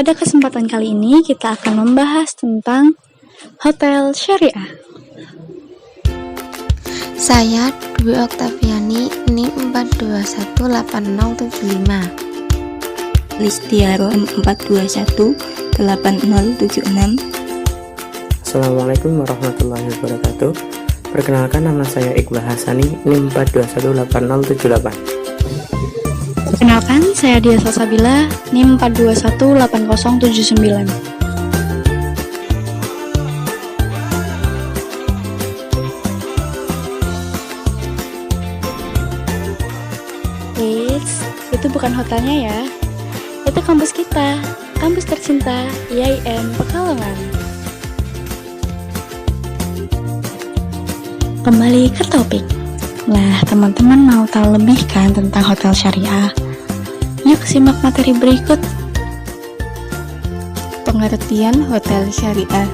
Pada kesempatan kali ini kita akan membahas tentang hotel syariah. Saya Dwi Oktaviani, NIM 4218075. Listiaro 4218076. Assalamualaikum warahmatullahi wabarakatuh. Perkenalkan, nama saya Iqbal Hasani, NIM 4218078. Perkenalkan, saya Dia Salsabila, NIM 4218079. Itu bukan hotelnya ya. Itu kampus kita, kampus tercinta IAIN Pekalongan. Kembali ke topik. Nah, teman-teman mau tahu lebih kan tentang hotel syariah? Yuk simak materi berikut. Pengertian hotel syariah.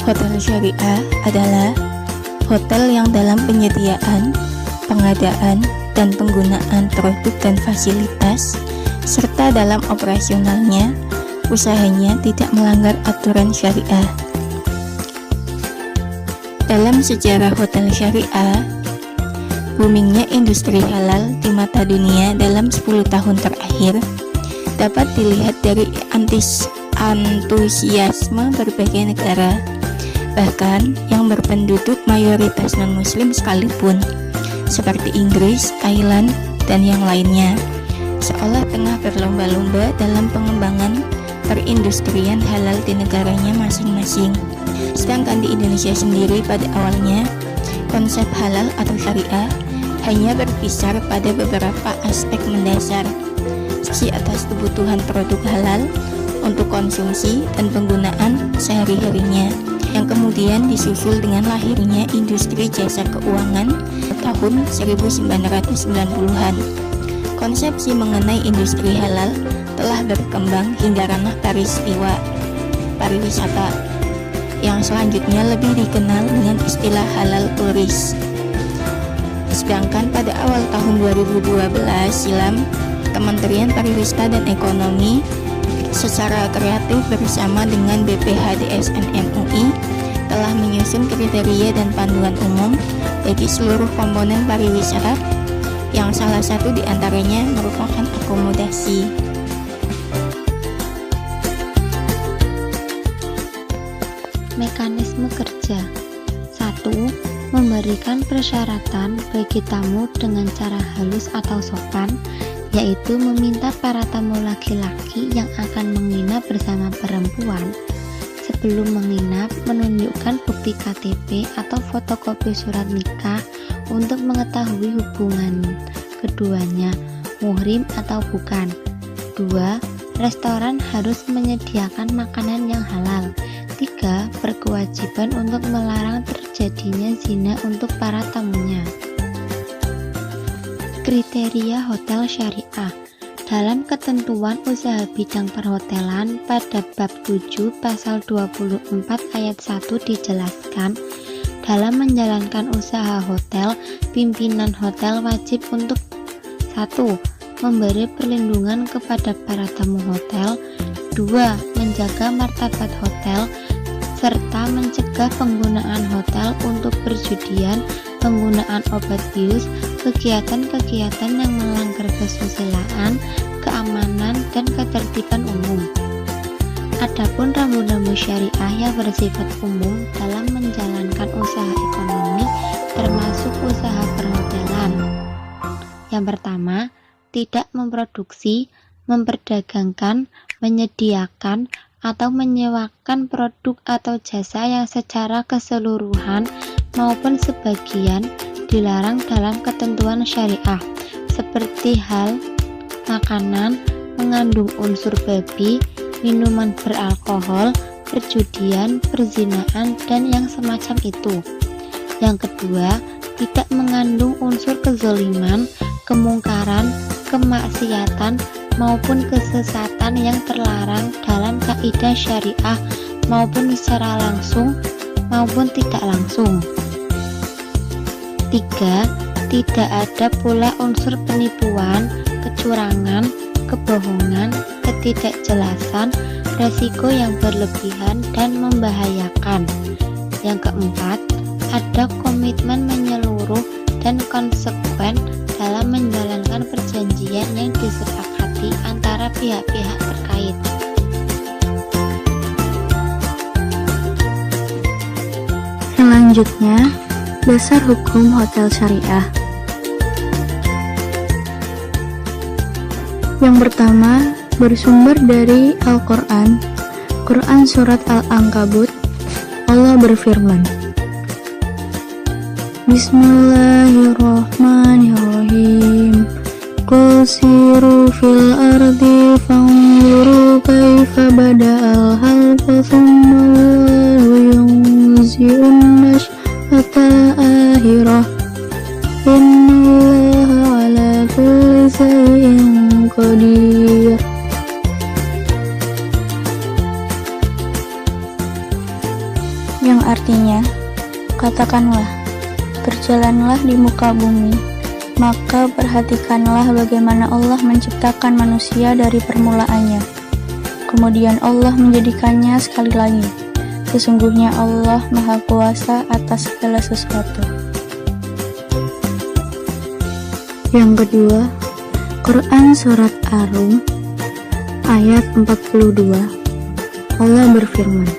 Hotel syariah adalah hotel yang dalam penyediaan, pengadaan, dan penggunaan produk dan fasilitas, serta dalam operasionalnya, usahanya tidak melanggar aturan syariah. Dalam sejarah hotel syariah, boomingnya industri halal di mata dunia dalam 10 tahun terakhir dapat dilihat dari antusiasme berbagai negara, bahkan yang berpenduduk mayoritas non-muslim sekalipun, seperti Inggris, Thailand, dan yang lainnya, seolah tengah berlomba-lomba dalam pengembangan perindustrian halal di negaranya masing-masing. Sedangkan di Indonesia sendiri pada awalnya, konsep halal atau syariah hanya berkisar pada beberapa aspek mendasar, seperti atas kebutuhan produk halal untuk konsumsi dan penggunaan sehari-harinya, yang kemudian disusul dengan lahirnya industri jasa keuangan tahun 1990-an. Konsepsi mengenai industri halal telah berkembang hingga ranah pariwisata, yang selanjutnya lebih dikenal dengan istilah halal turis. Sedangkan pada awal tahun 2012 silam, Kementerian Pariwisata dan Ekonomi secara kreatif bersama dengan BPHDSN MUI telah menyusun kriteria dan panduan umum bagi seluruh komponen pariwisata, yang salah satu diantaranya merupakan akomodasi. Mekanisme kerja. 1. Memberikan persyaratan bagi tamu dengan cara halus atau sopan, yaitu meminta para tamu laki-laki yang akan menginap bersama perempuan sebelum menginap menunjukkan bukti KTP atau fotokopi surat nikah untuk mengetahui hubungan keduanya muhrim atau bukan. 2. Restoran harus menyediakan makanan yang halal. 3. Berkewajiban untuk melarang terjadinya zina untuk para tamunya. Kriteria hotel syariah. Dalam ketentuan usaha bidang perhotelan pada bab 7 pasal 24 ayat 1 dijelaskan, dalam menjalankan usaha hotel, pimpinan hotel wajib untuk 1. Memberi perlindungan kepada para tamu hotel. 2. Menjaga martabat hotel serta mencegah penggunaan hotel untuk perjudian, penggunaan obat bius, kegiatan-kegiatan yang melanggar kesusilaan, keamanan, dan ketertiban umum. Adapun rambu-rambu syariah yang bersifat umum dalam menjalankan usaha ekonomi termasuk usaha perhotelan. Yang pertama, tidak memproduksi, memperdagangkan, menyediakan, atau menyewakan produk atau jasa yang secara keseluruhan maupun sebagian dilarang dalam ketentuan syariah, seperti hal makanan mengandung unsur babi, minuman beralkohol, perjudian, perzinaan, dan yang semacam itu. Yang kedua, tidak mengandung unsur kezaliman, kemungkaran, kemaksiatan, maupun kesesatan yang terlarang dalam kaidah syariah maupun secara langsung maupun tidak langsung. 3. Tidak ada pula unsur penipuan, kecurangan, kebohongan, ketidakjelasan, resiko yang berlebihan dan membahayakan. Yang keempat, ada komitmen menyeluruh dan konsekuen dalam menjalankan perjanjian yang disepakati antara pihak-pihak terkait. Selanjutnya, dasar hukum hotel syariah. Yang pertama, bersumber dari Al-Quran, Quran Surat Al-Ankabut. Allah berfirman, Bismillahirrahmanirrahim. Qul siru fil ardi fanzuru kaifa bada'al khalqa thumma yunzi'un nash'atal akhirah. Innallaha ala kulli shay'in qadir. Yang artinya, katakanlah, berjalanlah di muka bumi, maka perhatikanlah bagaimana Allah menciptakan manusia dari permulaannya. Kemudian Allah menjadikannya sekali lagi. Sesungguhnya Allah Maha Kuasa atas segala sesuatu. Yang kedua, Quran Surat Ar-Rum ayat 42. Allah berfirman,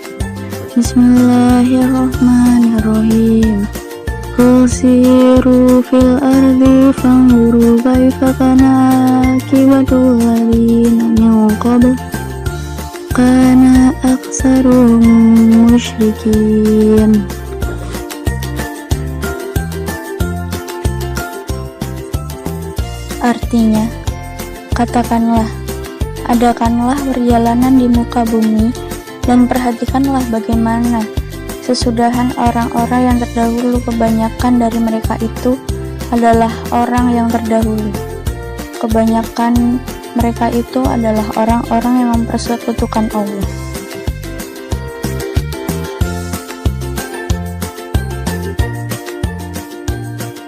Bismillahirrahmanirrahim. Qul siru fil ardi fanzuru kaifa kana akibatul ladzina min qabl kana aktsaruhum musyrikin. Artinya, katakanlah, adakanlah perjalanan di muka bumi dan perhatikanlah bagaimana sesudahan orang-orang yang terdahulu, kebanyakan dari mereka itu adalah orang yang terdahulu. Kebanyakan mereka itu adalah orang-orang yang mempersekutukan Allah.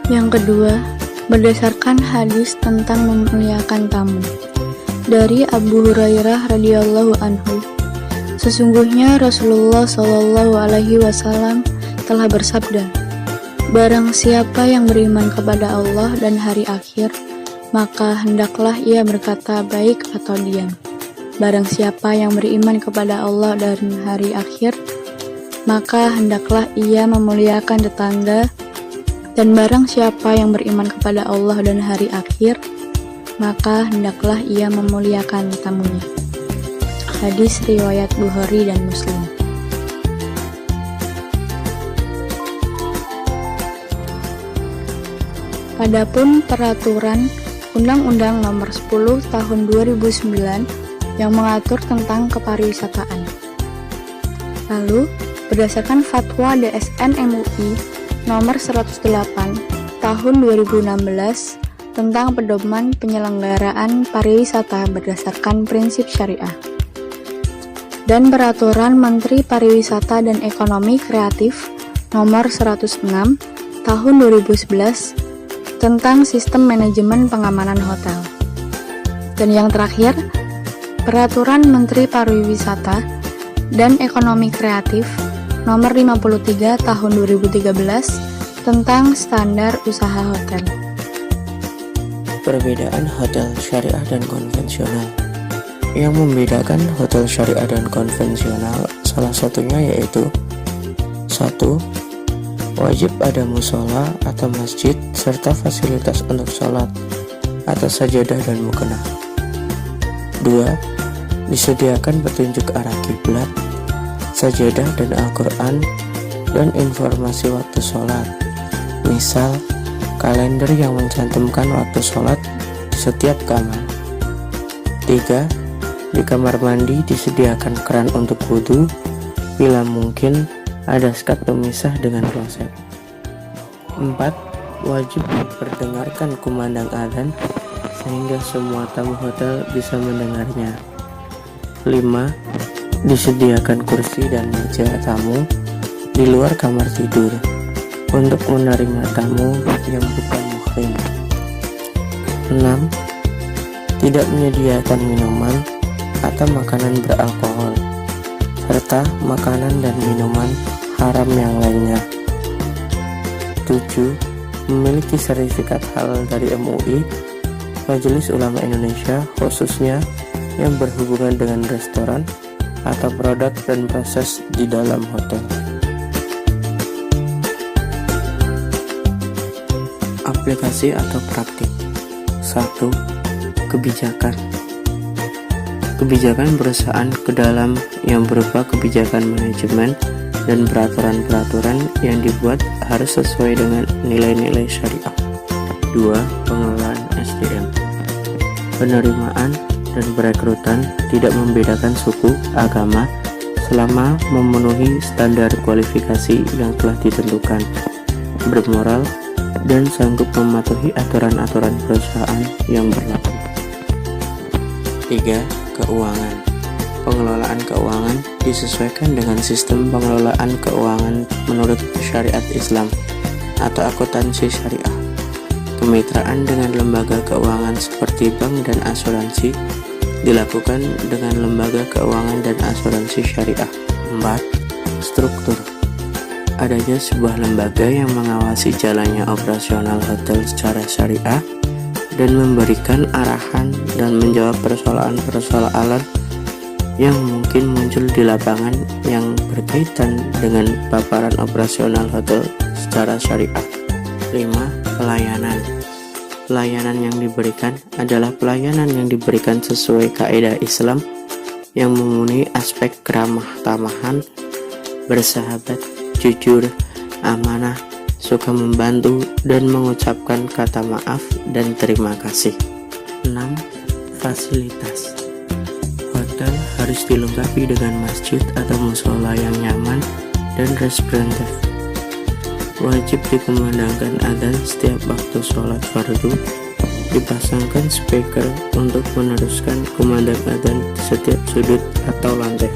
Yang kedua, berdasarkan hadis tentang memuliakan tamu dari Abu Hurairah radhiyallahu anhu, sesungguhnya Rasulullah Shallallahu Alaihi Wasallam telah bersabda, barang siapa yang beriman kepada Allah dan hari akhir, maka hendaklah ia berkata baik atau diam. Barang siapa yang beriman kepada Allah dan hari akhir, maka hendaklah ia memuliakan tetangga. Dan barang siapa yang beriman kepada Allah dan hari akhir, maka hendaklah ia memuliakan tamunya. Hadis riwayat Bukhari dan Muslim. Adapun peraturan Undang-Undang Nomor 10 Tahun 2009 yang mengatur tentang kepariwisataan. Lalu, berdasarkan Fatwa DSN MUI Nomor 108 Tahun 2016 tentang pedoman penyelenggaraan pariwisata berdasarkan prinsip syariah, dan Peraturan Menteri Pariwisata dan Ekonomi Kreatif Nomor 106 Tahun 2011 tentang sistem manajemen pengamanan hotel. Dan yang terakhir, Peraturan Menteri Pariwisata dan Ekonomi Kreatif Nomor 53 Tahun 2013 tentang standar usaha hotel. Perbedaan hotel syariah dan konvensional. Yang membedakan hotel syariah dan konvensional salah satunya yaitu 1. Wajib ada musola atau masjid serta fasilitas untuk sholat atas sajadah dan mukena. 2. Disediakan petunjuk arah kiblat, sajadah dan Al-Quran, dan informasi waktu sholat, misal kalender yang mencantumkan waktu sholat di setiap kamar. 3. Di kamar mandi disediakan keran untuk wudhu, bila mungkin ada skat pemisah dengan kloset. 4. Wajib memperdengarkan kumandang adzan sehingga semua tamu hotel bisa mendengarnya. 5. Disediakan kursi dan meja tamu di luar kamar tidur untuk menerima tamu yang bukan muhrim. 6. Tidak menyediakan minuman, atau makanan beralkohol, serta makanan dan minuman haram yang lainnya. 7. Memiliki sertifikat halal dari MUI, Majelis Ulama Indonesia, khususnya yang berhubungan dengan restoran atau produk dan proses di dalam hotel. Aplikasi atau praktik. 1. Kebijakan. Kebijakan perusahaan ke dalam yang berupa kebijakan manajemen dan peraturan-peraturan yang dibuat harus sesuai dengan nilai-nilai syariah. 2. Pengelolaan SDM. Penerimaan dan perekrutan tidak membedakan suku, agama, selama memenuhi standar kualifikasi yang telah ditentukan, bermoral, dan sanggup mematuhi aturan-aturan perusahaan yang berlaku. 3. Keuangan. Pengelolaan keuangan disesuaikan dengan sistem pengelolaan keuangan menurut syariat Islam atau akuntansi syariah. Kemitraan dengan lembaga keuangan seperti bank dan asuransi dilakukan dengan lembaga keuangan dan asuransi syariah. 4. Struktur. Adanya sebuah lembaga yang mengawasi jalannya operasional hotel secara syariah dan memberikan arahan dan menjawab persoalan-persoalan yang mungkin muncul di lapangan yang berkaitan dengan paparan operasional hotel secara syariah. 5. Pelayanan. Pelayanan yang diberikan adalah pelayanan yang diberikan sesuai kaidah Islam yang memenuhi aspek keramah tamahan, bersahabat, jujur, amanah, suka membantu, dan mengucapkan kata maaf dan terima kasih. 6. Fasilitas. Hotel harus dilengkapi dengan masjid atau musola yang nyaman dan responsif. Wajib dikumandangkan adzan setiap waktu sholat fardu. Dipasangkan speaker untuk meneruskan kumandang adzan di setiap sudut atau lantai.